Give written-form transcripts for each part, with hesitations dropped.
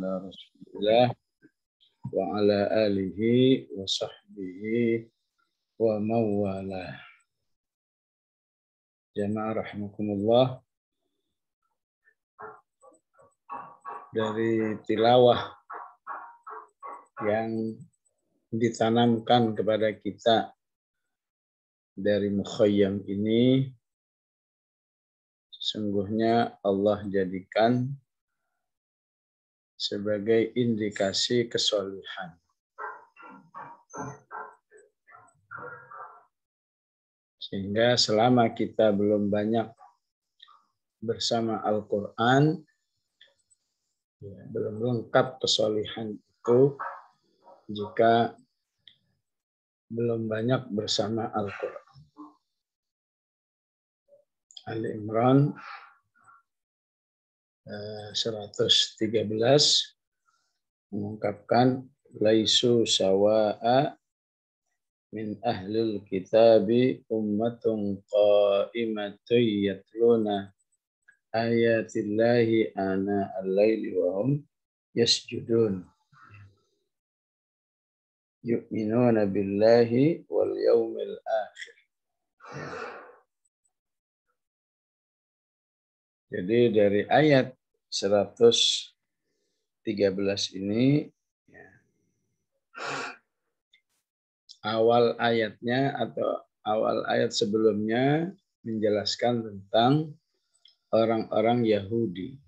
ala Rasulillah wa ala alihi wa sahbihi wa mawalah. Jamaah rahimakumullah. Dari tilawah yang ditanamkan kepada kita dari Mukhayyam ini, sesungguhnya Allah jadikan sebagai indikasi kesolihan. Sehingga selama kita belum banyak bersama Al-Quran, belum lengkap kesolihan itu jika belum banyak bersama Al-Quran. Ali Imran 113 mengungkapkan laisu sawa'a min ahlil kitabi ummatun qa'imatun yatluna ayatillahi ana al-laili wa hum yasjudun yu'minuna billahi wal yawmil akhir. Jadi dari ayat 113 ini, awal ayatnya atau awal ayat sebelumnya menjelaskan tentang orang-orang Yahudi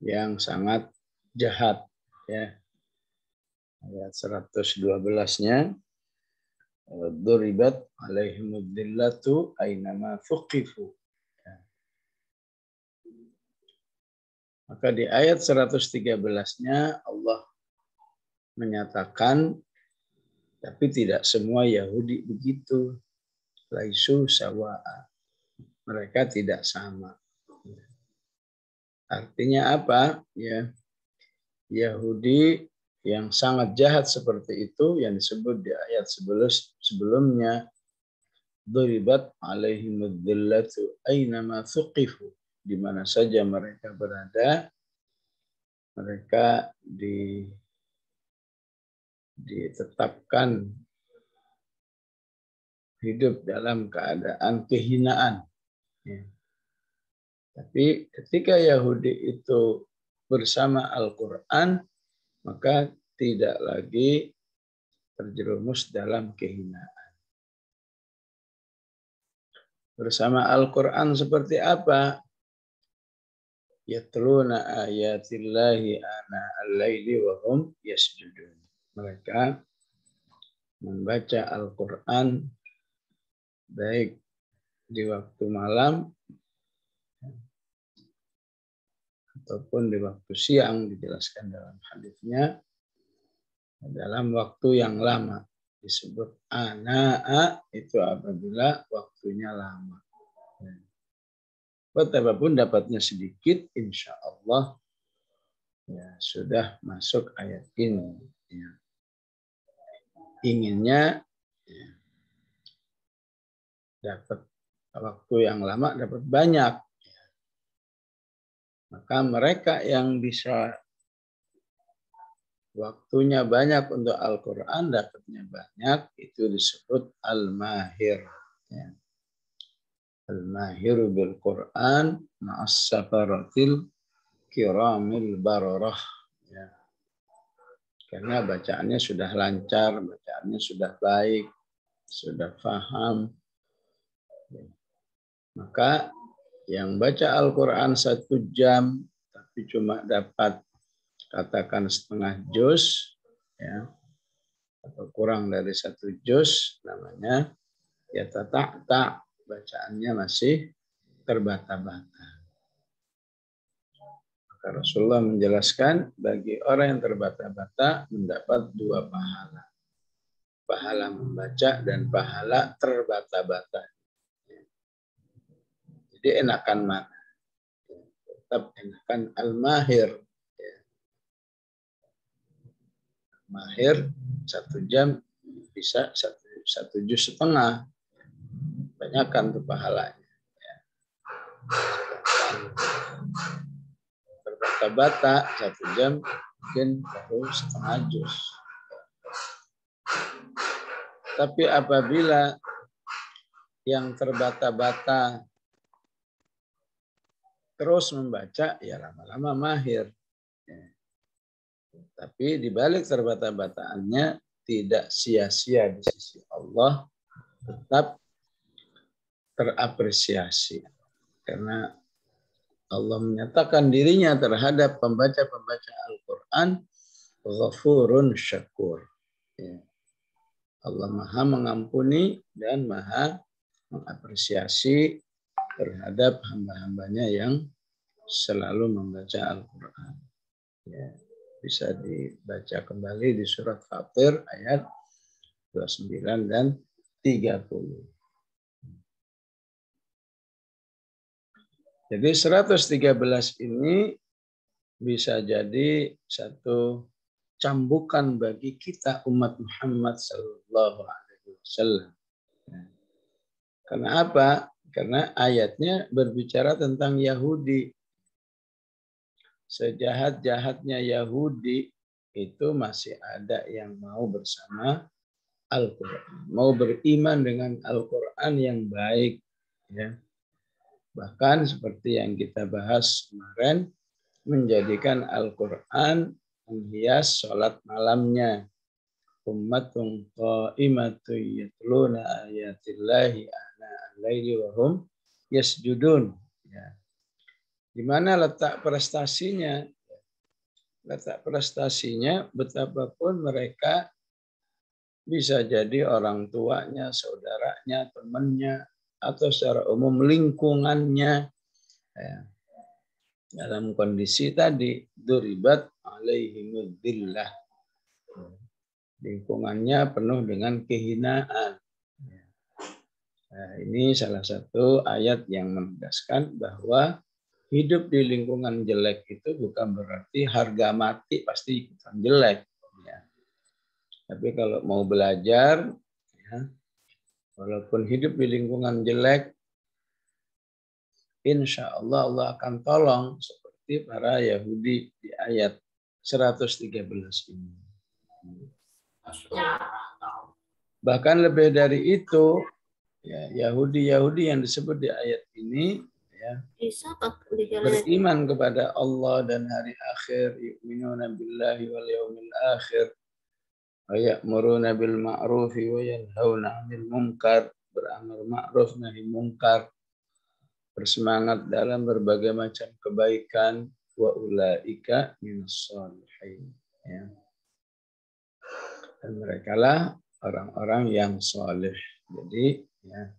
yang sangat jahat. Ayat 112-nya, duribat alaihimud dillatu ainama thuqifu. Maka di ayat 113-nya Allah menyatakan, tapi tidak semua Yahudi begitu. Laisu sawa'a. Mereka tidak sama. Artinya apa? Yahudi yang sangat jahat seperti itu yang disebut di ayat sebelumnya, duribat alaihimud dhillatu aynama thuqifu, di mana saja mereka berada, mereka ditetapkan hidup dalam keadaan kehinaan. Tapi ketika Yahudi itu bersama Al-Quran, maka tidak lagi terjerumus dalam kehinaan. Bersama Al-Quran seperti apa? Yatluna ayatillahi ana al-laili wa hum yasjudun. Mereka membaca Al-Quran baik di waktu malam ataupun di waktu siang, dijelaskan dalam hadisnya, dalam waktu yang lama. Disebut ana'a itu apabila waktunya lama. Betapapun dapatnya sedikit, insya Allah sudah masuk ayat ini. Inginnya dapat waktu yang lama, dapat banyak. Maka mereka yang bisa waktunya banyak untuk Al-Quran, dapatnya banyak, itu disebut Al-Mahir. Al-Mahiru bil-Quran ma'as safaratil kiramil bararah. Karena bacaannya sudah lancar, bacaannya sudah baik, sudah paham. Maka yang baca Al-Quran 1 jam, tapi cuma dapat katakan setengah juz, atau kurang dari 1 juz, namanya yatata', bacaannya masih terbata-bata. Maka Rasulullah menjelaskan, bagi orang yang terbata-bata mendapat 2 pahala. Pahala membaca dan pahala terbata-bata. Jadi enakan mana? Tetap enakan Al-Mahir. Mahir 1 jam bisa 1 juz setengah. Banyakkan tuh pahalanya. terbata-bata 1 jam mungkin baru setengah juz. Tapi apabila yang terbata-bata terus membaca, ya lama-lama mahir. Tapi di balik terbata-bataannya tidak sia-sia di sisi Allah, tetap terapresiasi. Karena Allah menyatakan dirinya terhadap pembaca-pembaca Al-Quran, Ghafurun Syakur. Allah Maha mengampuni dan Maha mengapresiasi terhadap hamba-hambanya yang selalu membaca Al-Quran. Ya, bisa dibaca kembali di surat Fatir ayat 29 dan 30. Jadi 113 ini bisa jadi satu cambukan bagi kita umat Muhammad Sallallahu Alaihi Wasallam. Karena apa? Karena ayatnya berbicara tentang Yahudi. Sejahat-jahatnya Yahudi itu masih ada yang mau bersama Al-Quran. Mau beriman dengan Al-Quran yang baik. Ya. Bahkan seperti yang kita bahas kemarin, menjadikan Al-Quran menghias sholat malamnya. Ummatun qa'imatu yatluna ayatillahi ana al-laili wa hum yasjudun. Ya. Di mana letak prestasinya? Letak prestasinya betapapun mereka bisa jadi orang tuanya, saudaranya, temannya, atau secara umum lingkungannya. Ya. Dalam kondisi tadi, duribat alaihimudillah. Lingkungannya penuh dengan kehinaan. Nah, ini salah satu ayat yang menegaskan bahwa hidup di lingkungan jelek itu bukan berarti harga mati pasti ikutan jelek. Ya. Tapi kalau mau belajar, ya, walaupun hidup di lingkungan jelek, insya Allah Allah akan tolong seperti para Yahudi di ayat 113 ini. Bahkan lebih dari itu, ya, Yahudi yang disebut di ayat ini, ya, beriman kepada Allah dan hari akhir, yu'minuna billahi wal yaumil akhir, wa ya'muruna bil ma'rufi wa yanhauna 'anil munkar, beramar ma'ruf nahi munkar, bersemangat dalam berbagai macam kebaikan, wa ulaika minas shalihin. Ya. Dan mereka lah orang-orang yang soleh. Jadi ya,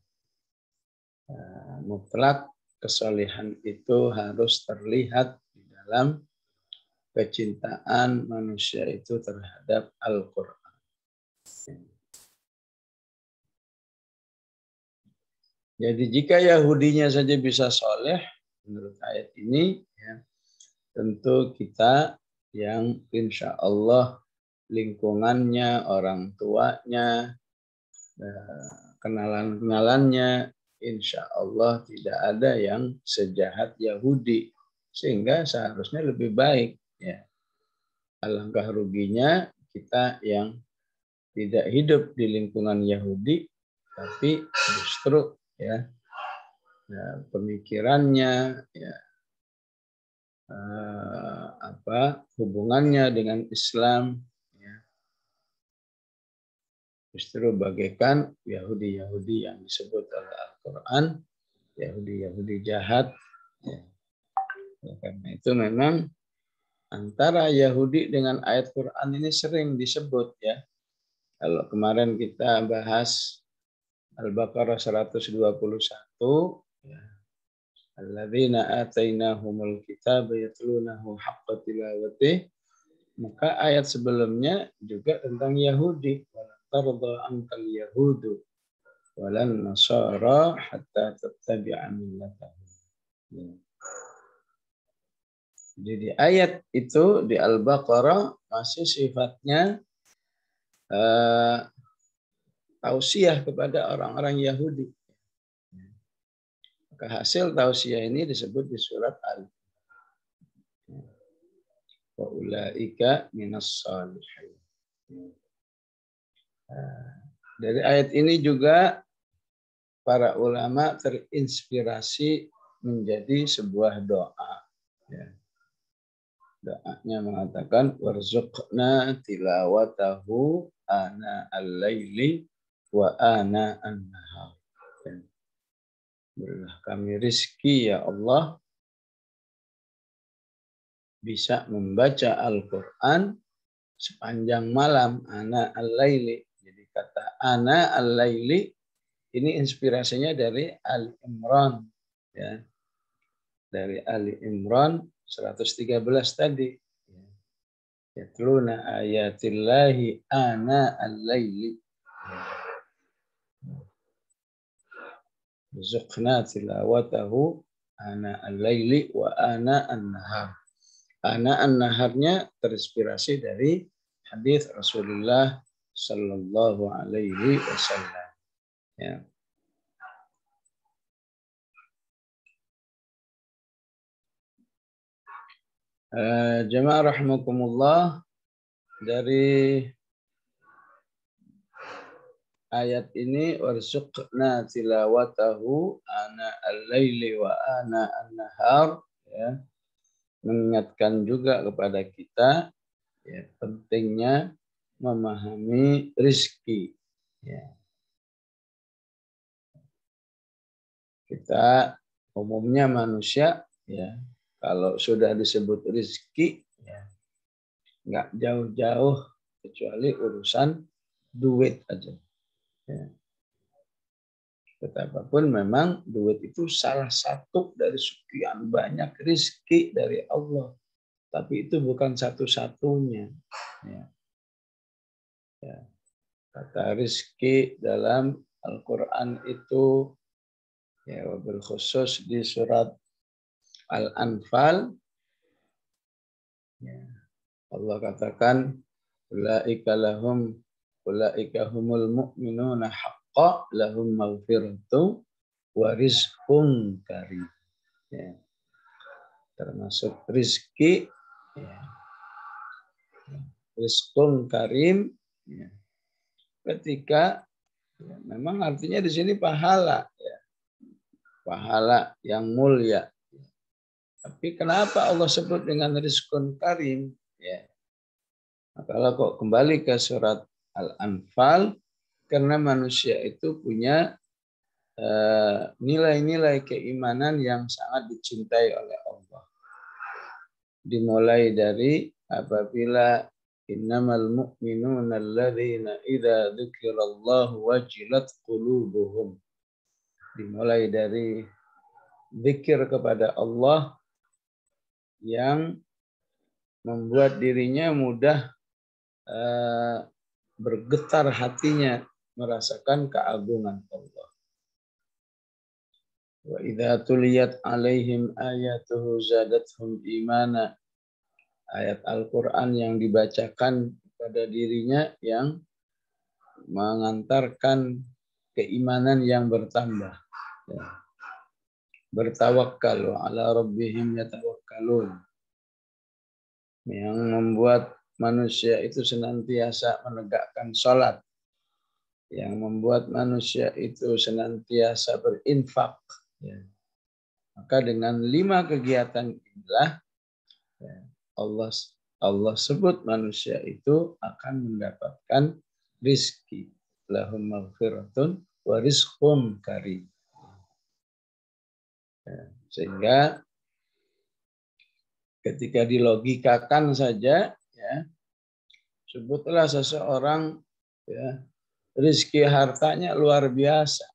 mutlak kesolihan itu harus terlihat di dalam kecintaan manusia itu terhadap Al-Quran. Jadi jika Yahudinya saja bisa soleh, menurut ayat ini, ya, tentu kita yang insya Allah lingkungannya, orang tuanya, kenalan-kenalannya, insya Allah tidak ada yang sejahat Yahudi. Sehingga seharusnya lebih baik. Ya. Alangkah ruginya kita yang tidak hidup di lingkungan Yahudi, tapi justru ya pemikirannya, ya, hubungannya dengan Islam, ya, justru bagaikan Yahudi-Yahudi yang disebut oleh Al-Quran, Yahudi-Yahudi jahat. Ya. Karena itu memang antara Yahudi dengan ayat Quran ini sering disebut, ya. Kalau kemarin kita bahas Al-Baqarah 121, ya. Alladzina atainahumul kitaba yatlunahu haqqa tilawatih. Maka ayat sebelumnya juga tentang Yahudi. Walan tarda ankal yahudu walan nasara hatta tattabi'a millatahum. Jadi di ayat itu di Al-Baqarah masih sifatnya tausiah kepada orang-orang Yahudi. Maka hasil tausiah ini disebut di surat Ali. wa ulaika minas shalihin. Dari ayat ini juga para ulama terinspirasi menjadi sebuah doa. Ya. Doanya mengatakan warzuqna tilawatahu ana al-laili wa ana an-nahar. Berilah kami rizki ya Allah bisa membaca Al-Quran sepanjang malam. Ana al-laili. Jadi kata ana al-laili ini inspirasinya dari Ali Imran. Ya. Dari Ali Imran 113 tadi. Yatluna ayatillahi ana al-laili. Zuqna tilawatahu ana al-laili wa ana an-nahar. Ana an-naharnya terinspirasi dari hadis Rasulullah sallallahu alaihi wasallam. Ya. Jemaah rahimakumullah, dari ayat ini warzuqna tilawatahu ana al-laili wa ana an-nahar, ya, mengingatkan juga kepada kita ya, pentingnya memahami rizki. Ya. Kita umumnya manusia ya, kalau sudah disebut rizki ya, nggak jauh-jauh kecuali urusan duit aja. Ya. Betapapun memang duit itu salah satu dari sekian banyak rizki dari Allah. Tapi itu bukan satu-satunya. Ya. Ya. Kata rizki dalam Al-Quran itu ya, wabil khusus di surat Al-Anfal ya, Allah katakan ulaika humul mu'minuna haqqa lahum maghfiratu wa rizqun karim. Ya. Termasuk rizki ya. Rizqun karim ya. Ketika ya, memang artinya di sini pahala ya. Pahala yang mulia. Tapi kenapa Allah sebut dengan rizqun karim? Ya. Nah, kalau kok kembali ke surat Al-Anfal, karena manusia itu punya nilai-nilai keimanan yang sangat dicintai oleh Allah. Dimulai dari apabila innamal mu'minuna alladzina idza dzukirallahu wajilat qulubuhum. Dimulai dari zikir kepada Allah yang membuat dirinya mudah bergetar hatinya merasakan keagungan Allah. Wa idza tuliyat alaihim ayatuhu zadatuhum imana. Ayat Al-Quran yang dibacakan pada dirinya yang mengantarkan keimanan yang bertambah. Ya. Bertawakal ala rabbihim yatawakkalun. Yang membuat manusia itu senantiasa menegakkan sholat. Yang membuat manusia itu senantiasa berinfak. Ya. Maka dengan 5 kegiatan inilah ya, Allah sebut manusia itu akan mendapatkan rizki. Lahum maghfiratun wa rizqun karim. Ya, sehingga ketika dilogikakan saja, ya, sebutlah seseorang ya, rizki hartanya luar biasa.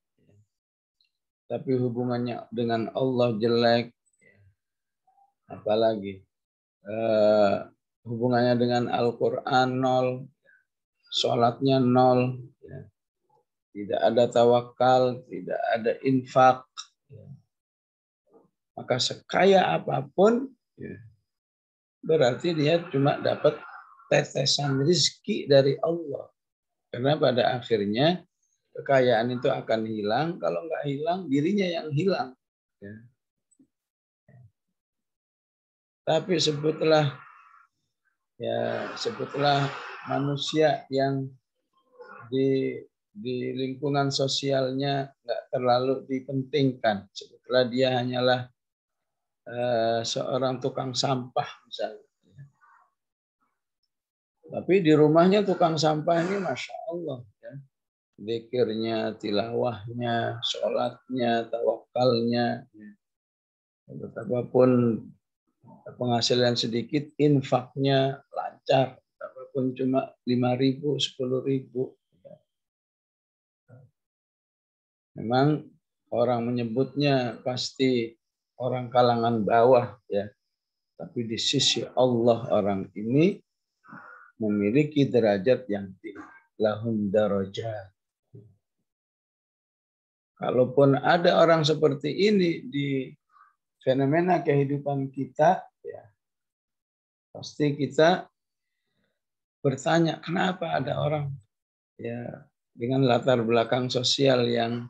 Tapi hubungannya dengan Allah jelek. Apalagi hubungannya dengan Al-Quran 0, sholatnya 0, ya. Tidak ada tawakal, tidak ada infak. Ya. Maka sekaya apapun, ya, berarti dia cuma dapat tetesan rezeki dari Allah. Karena pada akhirnya kekayaan itu akan hilang. Kalau nggak hilang, dirinya yang hilang. Ya. Tapi sebutlah ya sebutlah manusia yang di lingkungan sosialnya nggak terlalu dipentingkan. Sebutlah dia hanyalah seorang tukang sampah misalnya. Tapi di rumahnya tukang sampah ini Masya Allah. Ya. Zikirnya, tilawahnya, sholatnya, tawakalnya. Ya. Betapapun penghasilan sedikit, infaknya lancar. Betapapun cuma 5.000, 10.000. Memang orang menyebutnya pasti orang kalangan bawah. Ya. Tapi di sisi Allah orang ini memiliki derajat yang tinggi. Lahum darajat. Kalaupun ada orang seperti ini di fenomena kehidupan kita, ya pasti kita bertanya kenapa ada orang ya dengan latar belakang sosial yang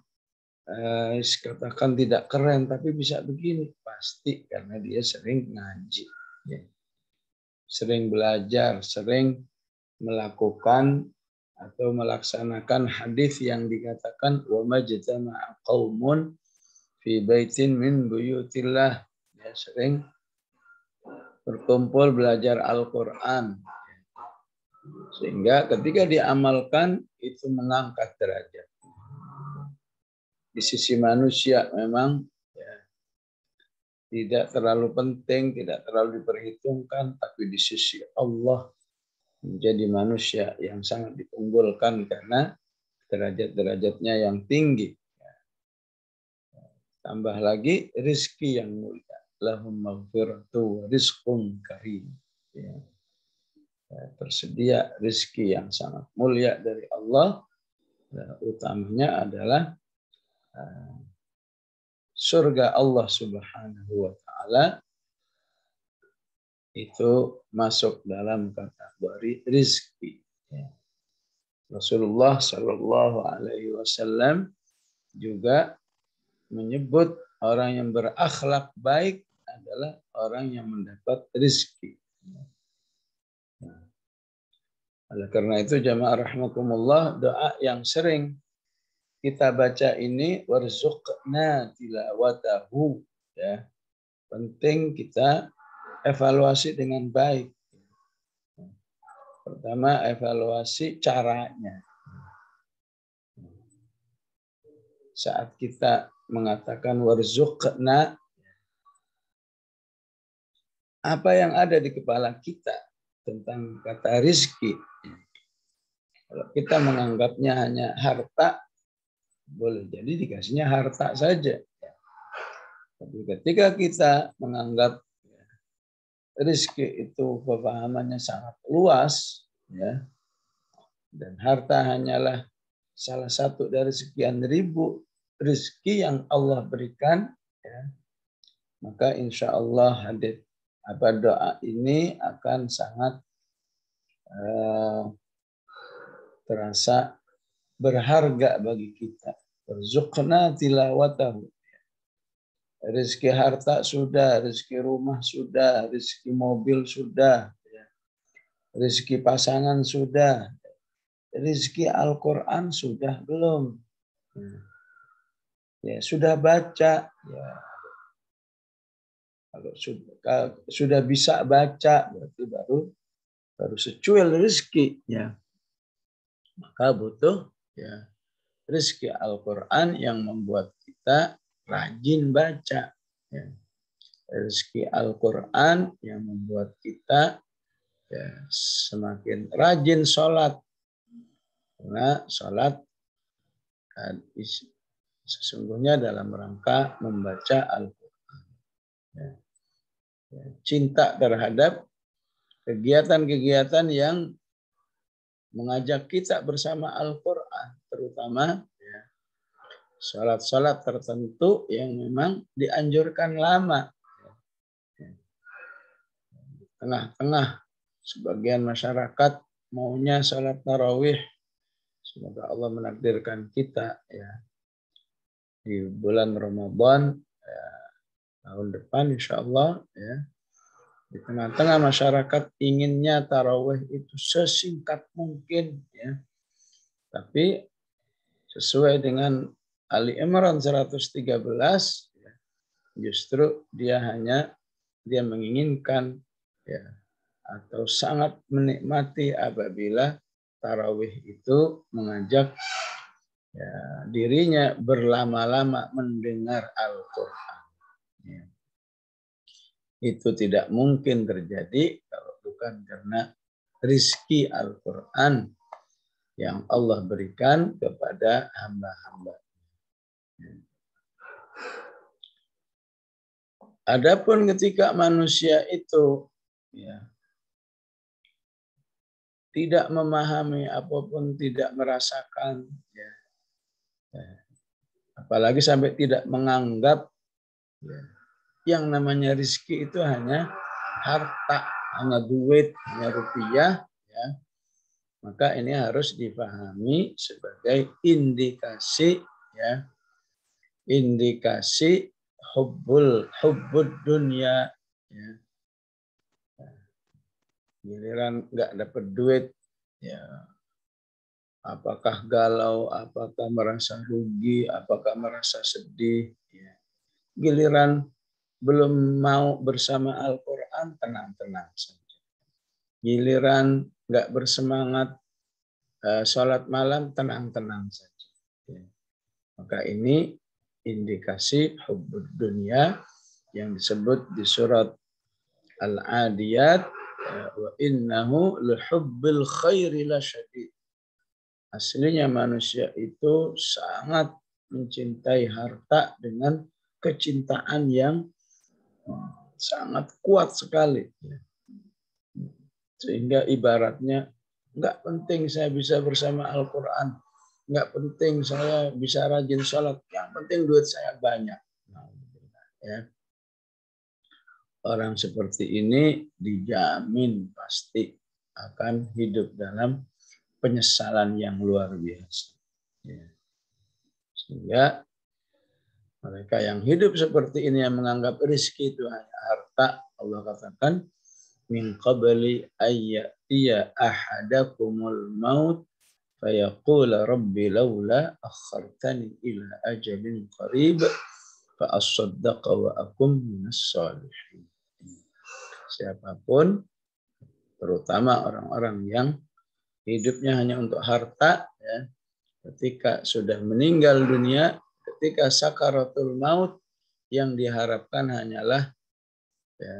katakan tidak keren tapi bisa begini. Pasti karena dia sering ngaji, ya. Sering belajar, sering melakukan atau melaksanakan hadis yang dikatakan wa majtama'a qaumun fi baitin min buyutillah, ya sering berkumpul belajar Al-Qur'an sehingga ketika diamalkan itu mengangkat derajat. Di sisi manusia memang ya, tidak terlalu penting, tidak terlalu diperhitungkan, tapi di sisi Allah menjadi manusia yang sangat diunggulkan karena derajat-derajatnya yang tinggi. Tambah lagi rizki yang mulia. Lahum maghfiratu wa rizqun karim. Ya. Tersedia rizki yang sangat mulia dari Allah. Utamanya adalah surga Allah Subhanahu wa taala itu masuk dalam kategori rizki. Ya. Rasulullah Shallallahu Alaihi Wasallam juga menyebut orang yang berakhlak baik adalah orang yang mendapat rizki. Oleh karena itu jamaah rahmakumullah, doa yang sering kita baca ini warzuqna tilawatahu, ya. Penting kita evaluasi dengan baik. Pertama evaluasi caranya. Saat kita mengatakan warzuqna, apa yang ada di kepala kita tentang kata rizki. Kalau kita menganggapnya hanya harta, boleh jadi dikasihnya harta saja. Tapi ketika kita menganggap rizki itu pemahamannya sangat luas, ya, dan harta hanyalah salah satu dari sekian ribu rizki yang Allah berikan, ya, maka insya Allah doa ini akan sangat terasa berharga bagi kita. Warzuqna tilawatahu. Rezeki harta sudah, rezeki rumah sudah, rezeki mobil sudah, rezeki pasangan sudah, rezeki Al-Quran sudah belum? Ya sudah baca, ya. Kalau sudah bisa baca berarti baru secuil rezeki, ya. Maka butuh ya rezeki Al-Quran yang membuat kita rajin baca. Ya. Rezeki Al-Quran yang membuat kita ya, semakin rajin sholat. Karena sholat sesungguhnya dalam rangka membaca Al-Quran. Ya. Ya. Cinta terhadap kegiatan-kegiatan yang mengajak kita bersama Al-Quran. Terutama ya, sholat-sholat tertentu yang memang dianjurkan lama. Tengah-tengah sebagian masyarakat maunya sholat tarawih. Semoga Allah menakdirkan kita ya di bulan Ramadan ya, tahun depan insya Allah ya Di tengah-tengah masyarakat inginnya tarawih itu sesingkat mungkin, ya. Tapi sesuai dengan Ali Imran 113, ya, justru dia menginginkan, ya, atau sangat menikmati apabila tarawih itu mengajak, ya, dirinya berlama-lama mendengar Al-Quran. Ya. Itu tidak mungkin terjadi kalau bukan karena rizki Al-Quran yang Allah berikan kepada hamba-hamba. Adapun ketika manusia itu, ya, tidak memahami apapun, tidak merasakan, ya, apalagi sampai tidak menganggap, ya, yang namanya rizki itu hanya harta, hanya duit, hanya rupiah, ya, maka ini harus dipahami sebagai indikasi, ya, indikasi hubbud dunia, ya. Giliran nggak dapat duit, ya, apakah galau, apakah merasa rugi, apakah merasa sedih, ya. Giliran belum mau bersama Al-Quran, tenang-tenang saja. Giliran nggak bersemangat sholat malam, tenang-tenang saja. Ya. Maka ini indikasi hubbud dunia yang disebut di surat Al-Adiyat, wa innahu lihubbil khairi lasyadid. Aslinya manusia itu sangat mencintai harta dengan kecintaan yang sangat kuat sekali. Sehingga ibaratnya nggak penting saya bisa bersama Al-Quran, nggak penting saya bisa rajin sholat, yang penting duit saya banyak. Ya. Orang seperti ini dijamin pasti akan hidup dalam penyesalan yang luar biasa. Ya. Sehingga mereka yang hidup seperti ini, yang menganggap rezeki itu hanya harta, Allah katakan, min qabli ayyatiya ahadakumul maut fayaqula rabbi laula akhartani ila ajalin qarib fa asaddaqa wa akum minas shalihin. Siapapun, terutama orang-orang yang hidupnya hanya untuk harta, ya, ketika sudah meninggal dunia, ketika sakaratul maut, yang diharapkan hanyalah, ya,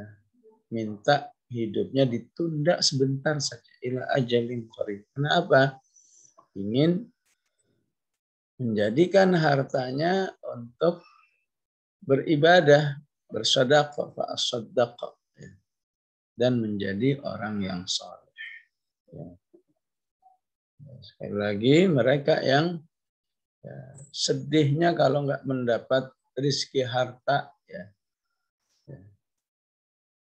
minta hidupnya ditunda sebentar saja, ila ajalin qarib. Kenapa? Ingin menjadikan hartanya untuk beribadah, bersedekah, fa asaddaqa, dan menjadi orang yang saleh. Ya. Sekali lagi, mereka yang, ya, sedihnya kalau nggak mendapat rezeki harta, ya. Ya.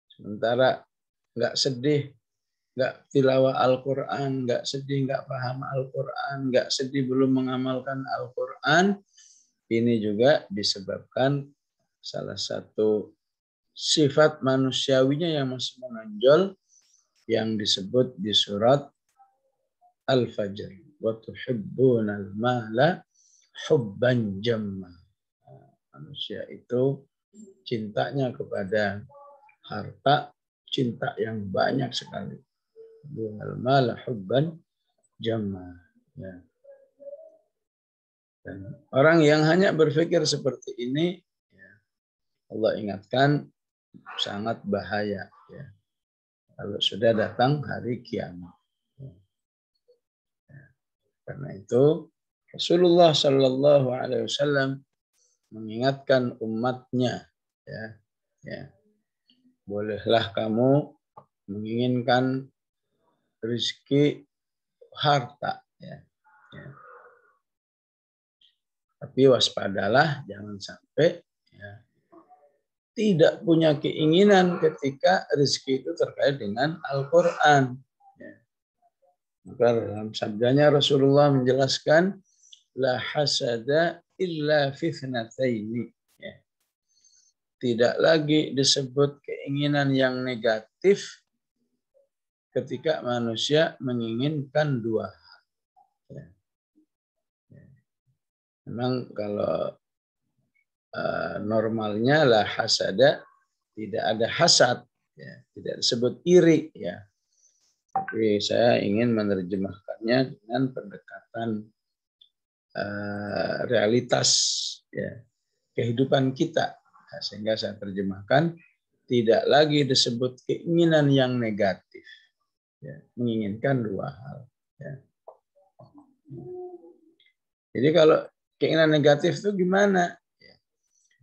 Sementara nggak sedih, nggak tilawah Al-Quran, nggak sedih, nggak paham Al-Quran, nggak sedih belum mengamalkan Al-Quran, ini juga disebabkan salah satu sifat manusiawinya yang masih menonjol yang disebut di surat Al-Fajr. Wa tuhibbunal mala hubban jamma. Manusia itu cintanya kepada harta, cinta yang banyak sekali. Bunal mala hubban jamma. Ya. Dan orang yang hanya berpikir seperti ini, ya, Allah ingatkan sangat bahaya, ya, kalau sudah datang hari kiamat. Ya. Karena itu Rasulullah Shallallahu Alaihi Wasallam mengingatkan umatnya, ya, ya, bolehlah kamu menginginkan rezeki harta, ya, ya. Tapi waspadalah jangan sampai, ya, tidak punya keinginan ketika rezeki itu terkait dengan Al-Quran. Ya. Maka dalam sabdanya Rasulullah menjelaskan, la hasada illa fitnataini. Ya. tidak lagi disebut keinginan yang negatif ketika manusia menginginkan dua hal. Memang kalau normalnya lah hasada, tidak ada hasad, ya, tidak disebut iri, ya. Tapi saya ingin menerjemahkannya dengan pendekatan realitas, ya, kehidupan kita, nah, sehingga saya terjemahkan tidak lagi disebut keinginan yang negatif, ya, menginginkan dua hal, ya. Jadi kalau keinginan negatif itu gimana?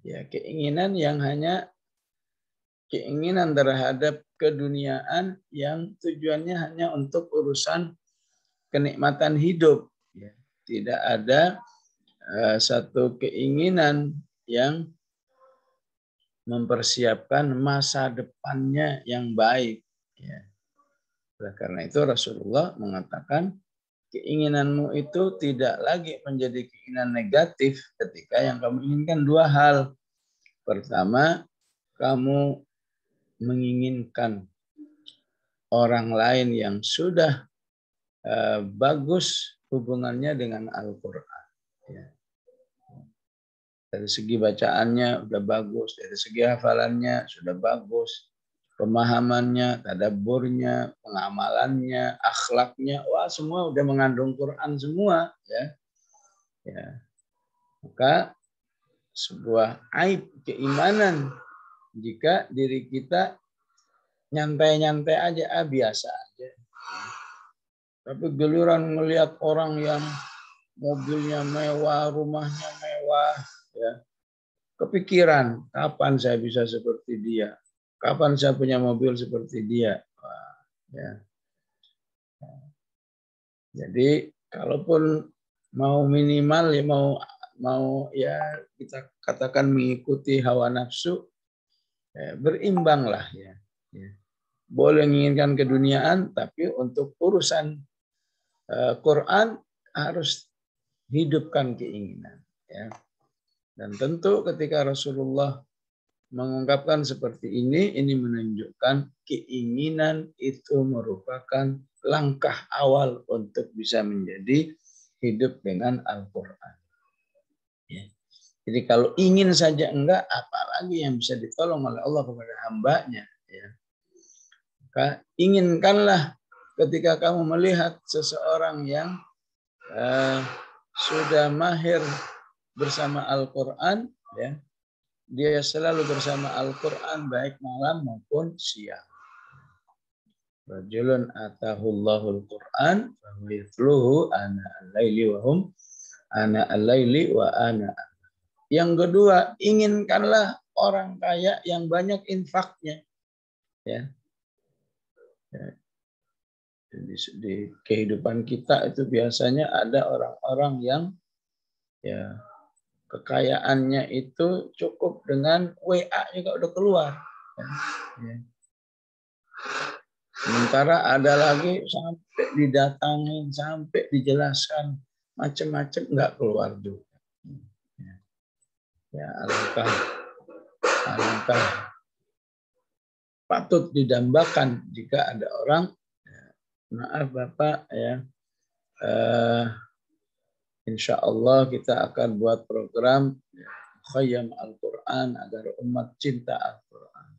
Ya, keinginan yang hanya keinginan terhadap keduniaan yang tujuannya hanya untuk urusan kenikmatan hidup. Ya, tidak ada satu keinginan yang mempersiapkan masa depannya yang baik. Ya. Karena itu Rasulullah mengatakan keinginanmu itu tidak lagi menjadi keinginan negatif ketika yang kamu inginkan dua hal. Pertama, kamu menginginkan orang lain yang sudah bagus hubungannya dengan Al-Quran. Ya. Dari segi bacaannya sudah bagus, dari segi hafalannya sudah bagus, pemahamannya, tadabburnya, pengamalannya, akhlaknya, wah semua udah mengandung Quran semua, ya. Ya. Maka sebuah aib keimanan jika diri kita nyantai-nyantai aja, biasa aja. Tapi giliran melihat orang yang mobilnya mewah, rumahnya mewah, ya, kepikiran kapan saya bisa seperti dia, kapan saya punya mobil seperti dia. Wah, ya. Jadi kalaupun mau minimal ya mau ya kita katakan mengikuti hawa nafsu, ya, berimbanglah, ya. Ya. Boleh menginginkan keduniaan, tapi untuk urusan Quran harus hidupkan keinginan, ya. Dan tentu ketika Rasulullah mengungkapkan seperti ini menunjukkan keinginan itu merupakan langkah awal untuk bisa menjadi hidup dengan Al-Quran. Ya. Jadi kalau ingin saja enggak, apalagi yang bisa ditolong oleh Allah kepada hambanya. Ya. Maka inginkanlah ketika kamu melihat seseorang yang sudah mahir bersama Al-Quran, ya, dia selalu bersama Al-Quran baik malam maupun siang. Rajulun atahullahul Quran fa yatluhu ana al-laili wa hum ana al-laili wa ana. Yang kedua, inginkanlah orang kaya yang banyak infaknya, ya. Di kehidupan kita itu biasanya ada orang-orang yang ya kekayaannya itu cukup dengan WA juga udah keluar. Ya. Sementara ada lagi sampai didatangin, sampai dijelaskan macam-macam nggak keluar juga. Ya, alangkah patut didambakan jika ada orang, maaf Bapak, ya, insya Allah kita akan buat program Khayyam Al-Quran agar umat cinta Al-Quran.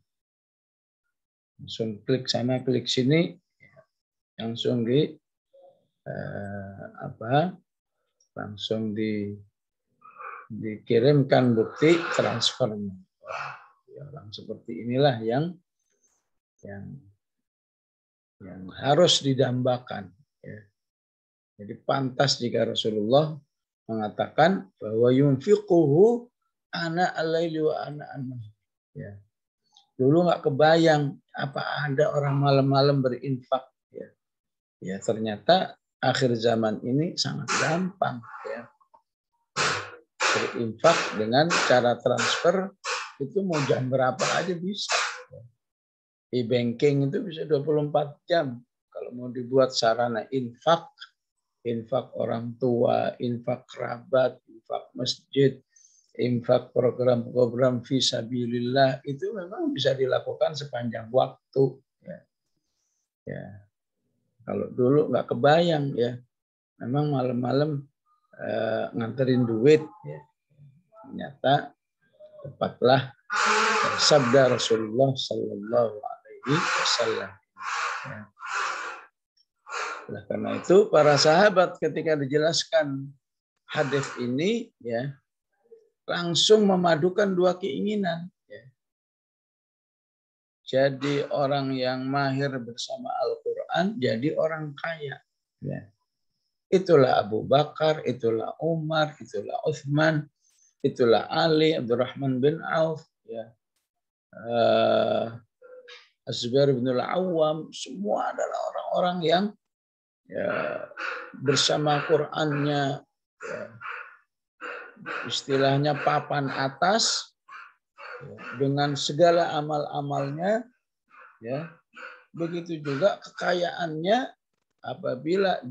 Langsung klik sana, klik sini, langsung langsung dikirimkan bukti transfernya. Orang seperti inilah yang harus didambakan. Ya. Jadi pantas jika Rasulullah mengatakan bahwa yunfiquhu ana al-laili wa ana an-nahar. Ya. Dulu nggak kebayang apa ada orang malam-malam berinfak. Ya. Ya, ternyata akhir zaman ini sangat gampang, ya. Berinfak dengan cara transfer itu mau jam berapa aja bisa. E-banking itu bisa 24 jam. Kalau mau dibuat sarana infak orang tua, infak kerabat, infak masjid, infak program-program fisabilillah itu memang bisa dilakukan sepanjang waktu. Ya. Ya. Kalau dulu nggak kebayang ya, memang malam-malam nganterin duit. Ya. Ternyata tepatlah sabda Rasulullah Sallallahu Alaihi Wasallam. Ya. Nah, karena itu para sahabat ketika dijelaskan hadis ini ya langsung memadukan dua keinginan. Ya. Jadi orang yang mahir bersama Al-Quran jadi orang kaya. Ya. Itulah Abu Bakar, itulah Umar, itulah Uthman, itulah Ali, Abdurrahman bin Auf, ya. Az-Zubair bin Al-Awwam, semua adalah orang-orang yang ya, bersama Qur'annya ya, istilahnya papan atas ya, dengan segala amal-amalnya ya. Begitu juga kekayaannya apabila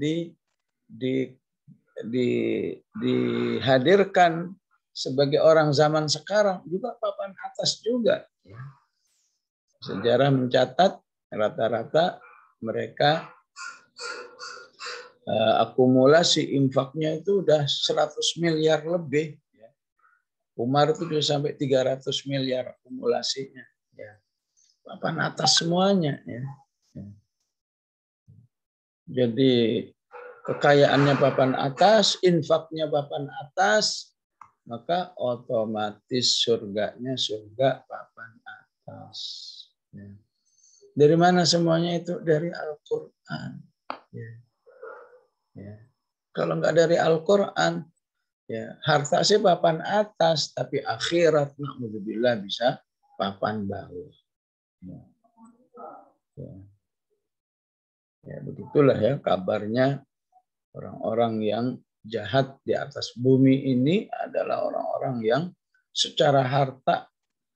dihadirkan sebagai orang zaman sekarang juga papan atas juga. Sejarah mencatat rata-rata mereka akumulasi infaknya itu udah 100 miliar lebih. Umar itu bisa sampai 300 miliar akumulasinya. Ya. Papan atas semuanya. Ya. Jadi kekayaannya papan atas, infaknya papan atas, maka otomatis surganya surga papan atas. Ya. Dari mana semuanya itu? Dari Al-Quran. Ya. Ya. Kalau nggak dari Al-Quran, ya harta sih papan atas, tapi akhirat na'udzubillah bisa papan bawah. Ya. Ya. Ya, begitulah ya kabarnya orang-orang yang jahat di atas bumi ini adalah orang-orang yang secara harta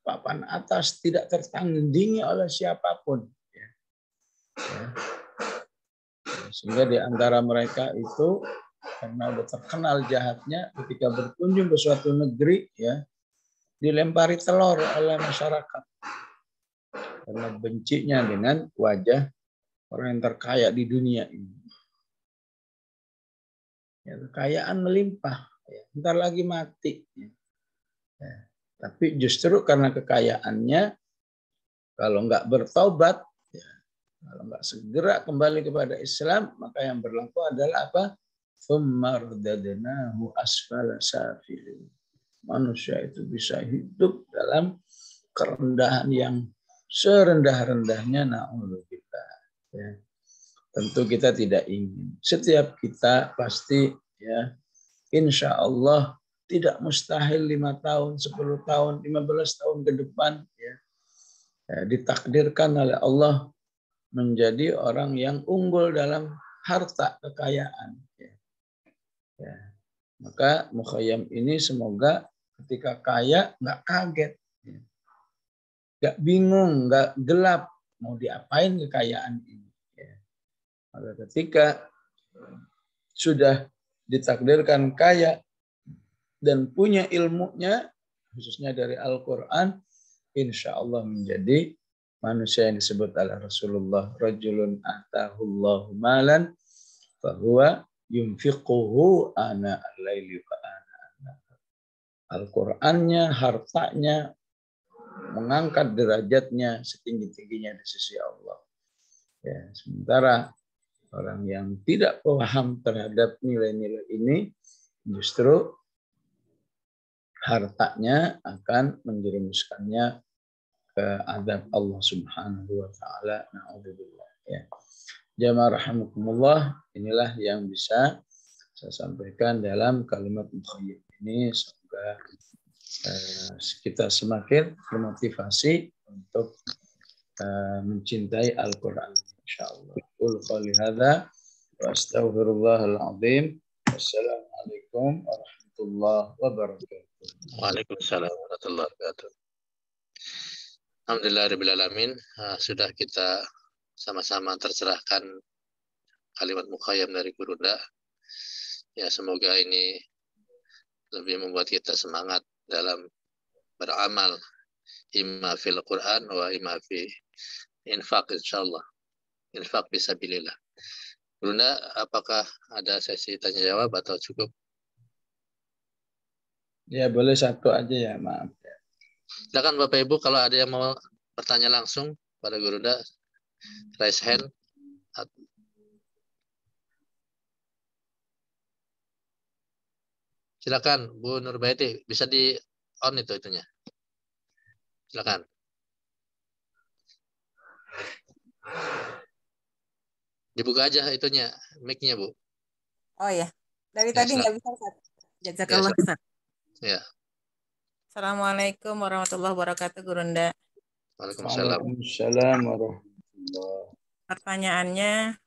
papan atas tidak tertandingi oleh siapapun. Ya. Ya. Sehingga di antara mereka itu karena sudah terkenal jahatnya ketika berkunjung ke suatu negeri ya dilempari telur oleh masyarakat karena bencinya dengan wajah orang yang terkaya di dunia ini. Ya, kekayaan melimpah, ya, bentar lagi mati. Ya. Tapi justru karena kekayaannya, kalau nggak bertobat, ya, kalau nggak segera kembali kepada Islam, maka yang berlaku adalah apa? Tsummaradadnahu asfala safilin. Manusia itu bisa hidup dalam kerendahan yang serendah-rendahnya, na'udzubillah. Ya. Tentu kita tidak ingin. Setiap kita pasti ya insya Allah tidak mustahil 5 tahun, 10 tahun, 15 tahun ke depan ya, ditakdirkan oleh Allah menjadi orang yang unggul dalam harta kekayaan. Ya. Ya. Maka Mukhayyam ini semoga ketika kaya nggak kaget, ya. Nggak bingung, nggak gelap mau diapain kekayaan ini. Maka ketika sudah ditakdirkan kaya dan punya ilmunya, khususnya dari Al-Quran, insya Allah menjadi manusia yang disebut oleh Rasulullah, rajulun atahullahu malan, fahuwa yunfiquhu ana al-laili wa ana an-nahar. Al-Qurannya, hartanya, mengangkat derajatnya setinggi-tingginya di sisi Allah. Ya, sementara orang yang tidak paham terhadap nilai-nilai ini justru hartanya akan menjerumuskannya ke azab Allah Subhanahu wa taala. Na'udzubillah ya. Jamaah rahimakumullah, inilah yang bisa saya sampaikan dalam kalimat Mukhayyam ini. Semoga kita semakin termotivasi untuk mencintai Al-Quran insyaallah. Qul qouli hadza wa astaghfirullahal azim. Wassalamualaikum warahmatullahi wabarakatuh. Waalaikumsalam warahmatullahi wabarakatuh. Alhamdulillahirabbil alamin. Sudah kita sama-sama tercerahkan kalimat Mukhayyam dari Gurunda. Ya, semoga ini lebih membuat kita semangat dalam beramal, imma fil Quran wa imma fi infaq, insyaallah. Infaq fisabilillah. Bunda, apakah ada sesi tanya jawab atau cukup? Ya boleh satu aja ya, maaf. Silakan Bapak Ibu, kalau ada yang mau bertanya langsung pada Gurunda, raise hand. Silakan Bu Nurbaiti, bisa di on itu itunya. Silakan. Dibuka aja itunya, mic-nya Bu. Oh ya, dari Ya, tadi nggak silakan. bisa Ustaz. Ya, Jazakallah silakan. Ustaz. Ya. Assalamualaikum warahmatullahi wabarakatuh, Gurunda. Waalaikumsalam. Waalaikumsalam warahmatullahi. Pertanyaannya,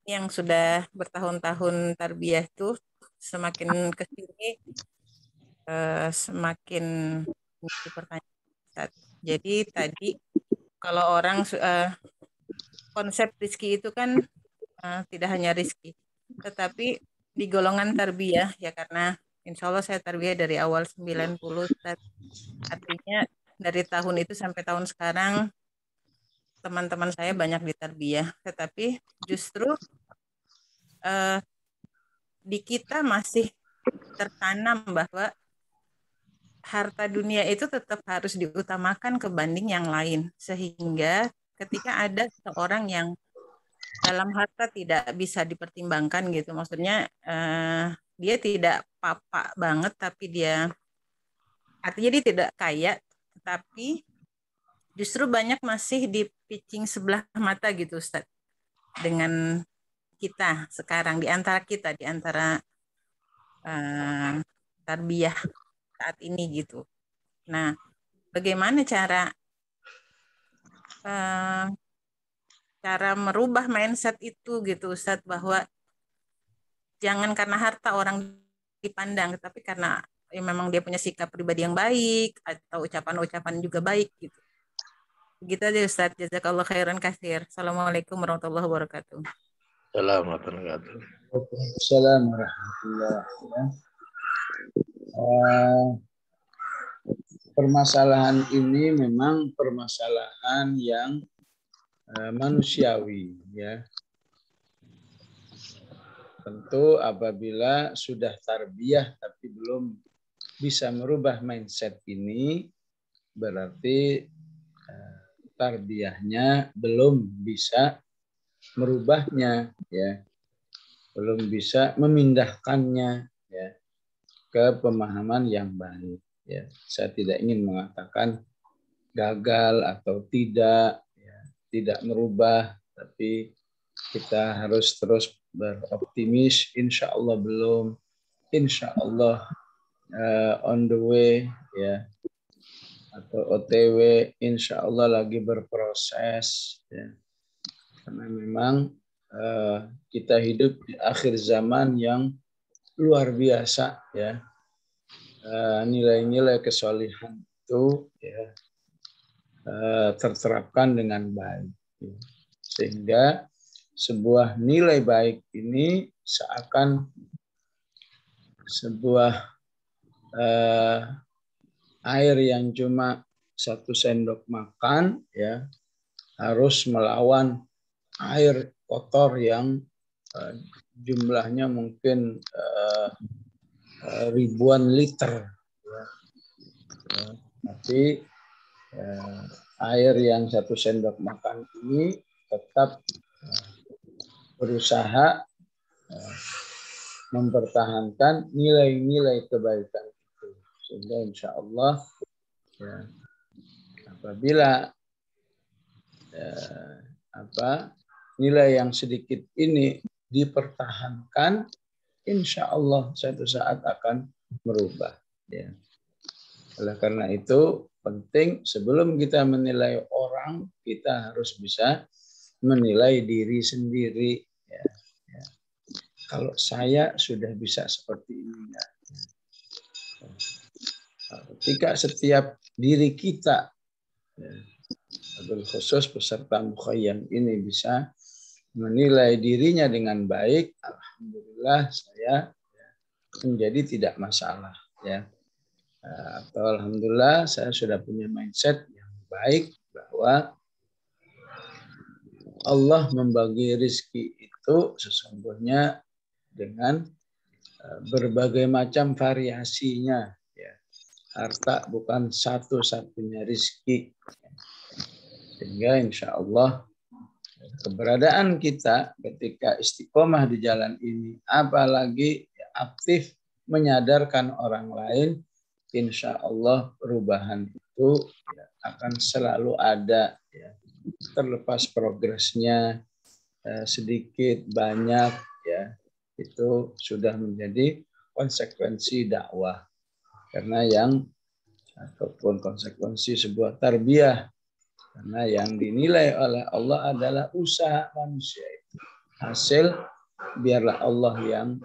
yang sudah bertahun-tahun tarbiyah tuh semakin kesini semakin menjadi pertanyaan Ustaz. Jadi tadi kalau orang konsep rizki itu kan tidak hanya rizki, tetapi di golongan tarbiyah ya, karena insya Allah saya tarbiyah dari awal 90 Ustaz. Artinya dari tahun itu sampai tahun sekarang teman-teman saya banyak ditarbiyah, tetapi justru di kita masih tertanam bahwa harta dunia itu tetap harus diutamakan kebanding yang lain. Sehingga ketika ada seorang yang dalam harta tidak bisa dipertimbangkan gitu, maksudnya dia tidak papa banget, tapi dia artinya dia tidak kaya, tetapi justru banyak masih dipicing sebelah mata gitu Ustaz. Dengan kita sekarang, di antara kita, di antara tarbiyah saat ini gitu. Nah, bagaimana cara merubah mindset itu gitu Ustadz, bahwa jangan karena harta orang dipandang, tapi karena ya memang dia punya sikap pribadi yang baik atau ucapan-ucapan juga baik gitu. Begitu aja Ustadz. Jazakallah khairan katsir. Assalamualaikum warahmatullahi wabarakatuh. Waalaikumsalam warahmatullahi wabarakatuh. Permasalahan ini memang permasalahan yang manusiawi, ya. Tentu apabila sudah tarbiyah tapi belum bisa merubah mindset ini, berarti tarbiyahnya belum bisa merubahnya, ya, belum bisa memindahkannya, ya, ke pemahaman yang baik. Ya, saya tidak ingin mengatakan gagal atau tidak, ya, tidak merubah, tapi kita harus terus beroptimis. Insya Allah belum, insya Allah on the way, ya, atau OTW, insya Allah lagi berproses, ya. Karena memang kita hidup di akhir zaman yang luar biasa, ya. Nilai-nilai kesolihan itu, ya, terterapkan dengan baik, ya. Sehingga sebuah nilai baik ini seakan sebuah air yang cuma 1 sendok makan, ya, harus melawan air kotor yang jumlahnya mungkin ribuan liter, ya. Tapi air yang 1 sendok makan ini tetap berusaha mempertahankan nilai-nilai kebaikan itu, sehingga insya Allah, ya, apabila nilai yang sedikit ini dipertahankan, insya Allah suatu saat akan merubah, ya. Oleh karena itu penting sebelum kita menilai orang, kita harus bisa menilai diri sendiri, ya. Ya. Kalau saya sudah bisa seperti ini, ya. Ketika setiap diri kita, ya, khusus peserta mukhayyam ini bisa menilai dirinya dengan baik, alhamdulillah saya menjadi tidak masalah, ya. Atau alhamdulillah saya sudah punya mindset yang baik bahwa Allah membagi rizki itu sesungguhnya dengan berbagai macam variasinya. Ya. Harta bukan satu-satunya rizki. Sehingga insya Allah keberadaan kita ketika istiqomah di jalan ini, apalagi aktif menyadarkan orang lain, insya Allah perubahan itu akan selalu ada, ya. Terlepas progresnya sedikit banyak, ya, itu sudah menjadi konsekuensi dakwah. Karena ataupun konsekuensi sebuah tarbiyah, karena yang dinilai oleh Allah adalah usaha manusia itu. Hasil biarlah Allah yang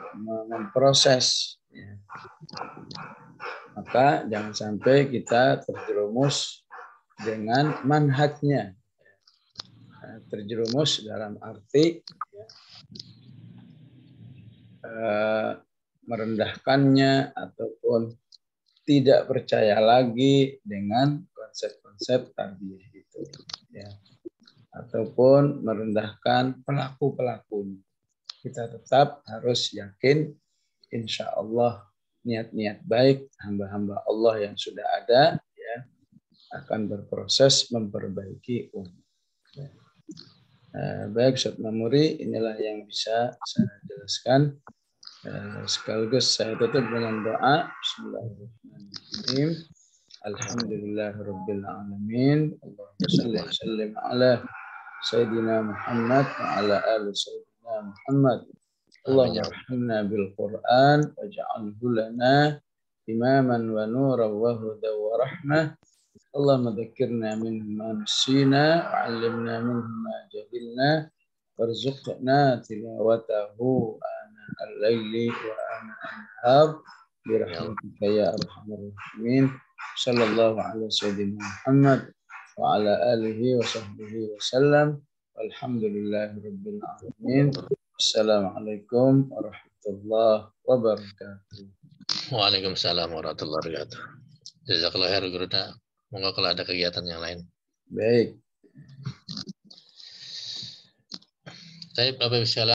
memproses. Ya. Maka jangan sampai kita terjerumus dengan manhajnya. Terjerumus dalam arti merendahkannya ataupun tidak percaya lagi dengan konsep-konsep tarbiyah itu. Ya. Ataupun merendahkan pelaku-pelakunya. Kita tetap harus yakin insya Allah niat-niat baik hamba-hamba Allah yang sudah ada, ya, akan berproses memperbaiki umat. Baik Ustaz Mamuri, inilah yang bisa saya jelaskan. Sekaligus saya tutup dengan doa. Bismillahirrahmanirrahim. Alhamdulillahirabbil alamin. Allahumma shalli wa sallim ala sayyidina Muhammad wa ala ali sayyidina Muhammad. Allahumma arhamna bil Qur'an waj'alhu lana imaman wa nuran wa hudan wa rahmah. Allahumma dzakkirna minhu ma nasina wa 'allimna minhu ma jahilna warzuqna tilawatahu ana al-laili wa ana an-nahar bi rahmatika ya arhamar rahimin. Sallallahu alaihi sayyidina Muhammad wa ala alihi wa sahbihi wa sallam. Walhamdulillahi rabbil alamin. Assalamualaikum warahmatullahi wabarakatuh. Waalaikumsalam warahmatullahi wabarakatuh. Jazakallah khair Guruna. Moga kalau ada kegiatan yang lain. Baik. Baik, Bapak Ibu sekalian.